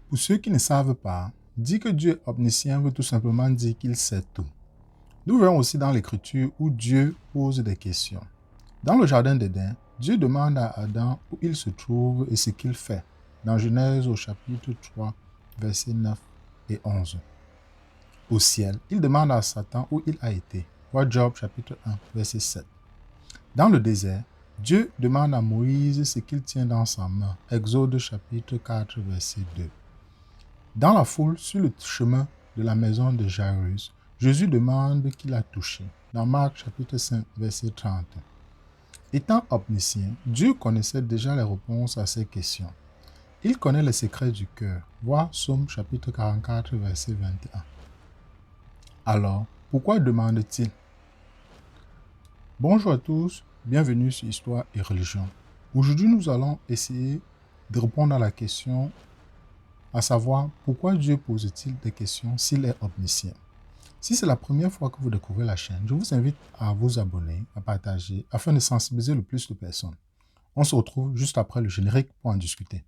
Pour ceux qui ne savent pas, dire que Dieu est omniscient veut tout simplement dire qu'il sait tout. Nous verrons aussi dans l'Écriture où Dieu pose des questions. Dans le jardin d'Éden, Dieu demande à Adam où il se trouve et ce qu'il fait. Dans Genèse au chapitre 3, versets 9 et 11. Au ciel, il demande à Satan où il a été. Voir Job chapitre 1, verset 7. Dans le désert, Dieu demande à Moïse ce qu'il tient dans sa main. Exode chapitre 4, verset 2. Dans la foule, sur le chemin de la maison de Jairus, Jésus demande qui l'a touché. Dans Marc chapitre 5, verset 30. Étant omniscient, Dieu connaissait déjà les réponses à ces questions. Il connaît les secrets du cœur. Voir Psaume chapitre 44, verset 21. Alors, pourquoi demande-t-il? Bonjour à tous, bienvenue sur Histoire et Religion. Aujourd'hui, nous allons essayer de répondre à la question, à savoir pourquoi Dieu pose-t-il des questions s'il est omniscient. Si c'est la première fois que vous découvrez la chaîne, je vous invite à vous abonner, à partager, afin de sensibiliser le plus de personnes. On se retrouve juste après le générique pour en discuter.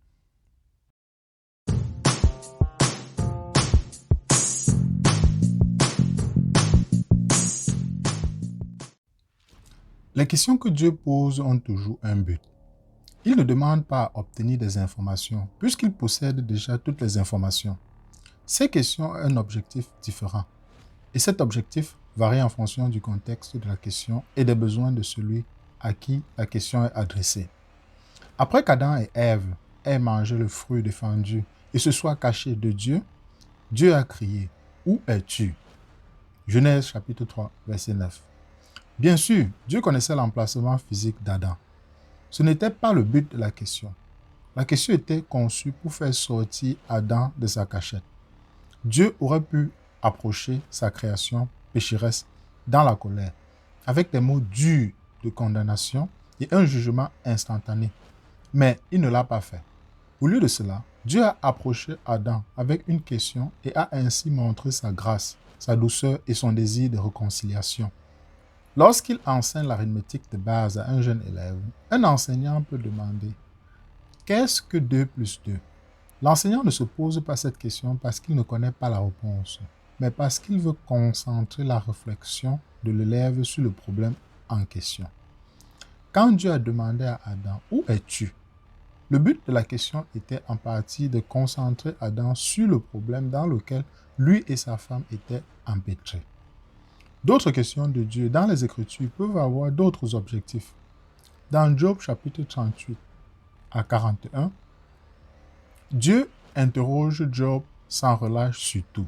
Les questions que Dieu pose ont toujours un but. Il ne demande pas à obtenir des informations, puisqu'il possède déjà toutes les informations. Ces questions ont un objectif différent. Et cet objectif varie en fonction du contexte de la question et des besoins de celui à qui la question est adressée. Après qu'Adam et Ève aient mangé le fruit défendu et se soient cachés de Dieu, Dieu a crié « Où es-tu » Genèse chapitre 3, verset 9. Bien sûr, Dieu connaissait l'emplacement physique d'Adam. Ce n'était pas le but de la question. La question était conçue pour faire sortir Adam de sa cachette. Dieu aurait pu approcher sa création pécheresse dans la colère, avec des mots durs de condamnation et un jugement instantané. Mais il ne l'a pas fait. Au lieu de cela, Dieu a approché Adam avec une question et a ainsi montré sa grâce, sa douceur et son désir de réconciliation. Lorsqu'il enseigne l'arithmétique de base à un jeune élève, un enseignant peut demander « Qu'est-ce que 2 plus 2 ?» L'enseignant ne se pose pas cette question parce qu'il ne connaît pas la réponse, mais parce qu'il veut concentrer la réflexion de l'élève sur le problème en question. Quand Dieu a demandé à Adam « Où es-tu ?» Le but de la question était en partie de concentrer Adam sur le problème dans lequel lui et sa femme étaient empêtrés. D'autres questions de Dieu dans les Écritures peuvent avoir d'autres objectifs. Dans Job chapitre 38 à 41, Dieu interroge Job sans relâche sur tout.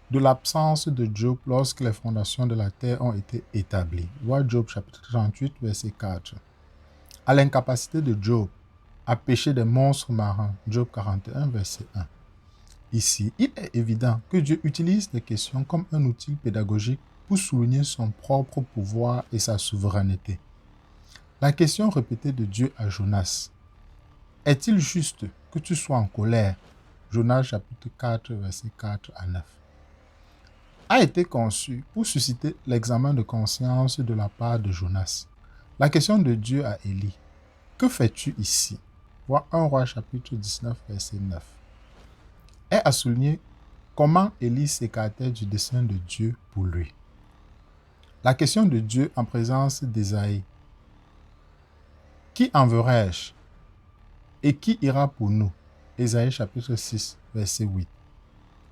De l'absence de Job lorsque les fondations de la terre ont été établies. Voir Job chapitre 38, verset 4. À l'incapacité de Job à pêcher des monstres marins. Job 41, verset 1. Ici, il est évident que Dieu utilise les questions comme un outil pédagogique pour souligner son propre pouvoir et sa souveraineté. La question répétée de Dieu à Jonas. Est-il juste que tu sois en colère? Jonas chapitre 4, verset 4 à 9. A été conçue pour susciter l'examen de conscience de la part de Jonas. La question de Dieu à Élie. Que fais-tu ici? Voir 1 Roi chapitre 19, verset 9. Est à souligner comment Élie s'écartait du dessein de Dieu pour lui. La question de Dieu en présence d'Ésaïe. Qui enverrai-je? Et qui ira pour nous? Ésaïe chapitre 6, verset 8.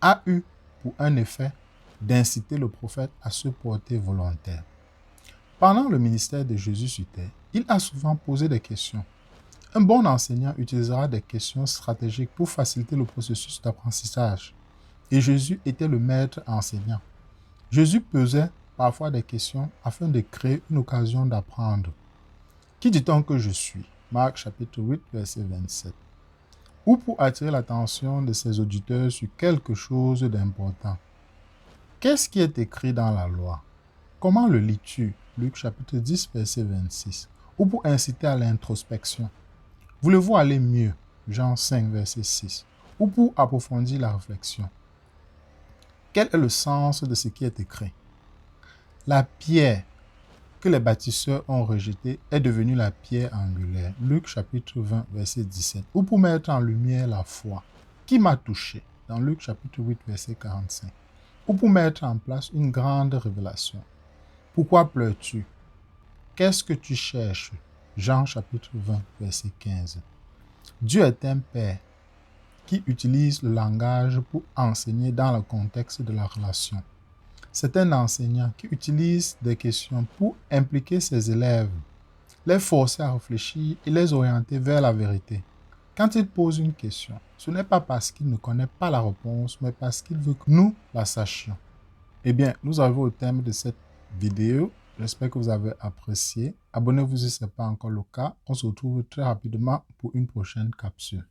A eu pour un effet d'inciter le prophète à se porter volontaire. Pendant le ministère de Jésus sur terre, il a souvent posé des questions. Un bon enseignant utilisera des questions stratégiques pour faciliter le processus d'apprentissage. Et Jésus était le maître enseignant. Jésus posait parfois des questions afin de créer une occasion d'apprendre. Qui dit-on que je suis? Marc chapitre 8, verset 27. Ou pour attirer l'attention de ses auditeurs sur quelque chose d'important. Qu'est-ce qui est écrit dans la loi? Comment le lis-tu? Luc chapitre 10, verset 26. Ou pour inciter à l'introspection. Voulez-vous aller mieux? Jean 5, verset 6. Ou pour approfondir la réflexion. Quel est le sens de ce qui est écrit? La pierre que les bâtisseurs ont rejetée est devenue la pierre angulaire. Luc chapitre 20, verset 17. Ou pour mettre en lumière la foi. qui m'a touché dans Luc chapitre 8, verset 45. Ou pour mettre en place une grande révélation. Pourquoi pleures-tu? Qu'est-ce que tu cherches? Jean chapitre 20, verset 15. Dieu est un Père qui utilise le langage pour enseigner dans le contexte de la relation. C'est un enseignant qui utilise des questions pour impliquer ses élèves, les forcer à réfléchir et les orienter vers la vérité. Quand il pose une question, ce n'est pas parce qu'il ne connaît pas la réponse, mais parce qu'il veut que nous la sachions. Eh bien, nous arrivons au terme de cette vidéo. J'espère que vous avez apprécié. Abonnez-vous si ce n'est pas encore le cas. On se retrouve très rapidement pour une prochaine capsule.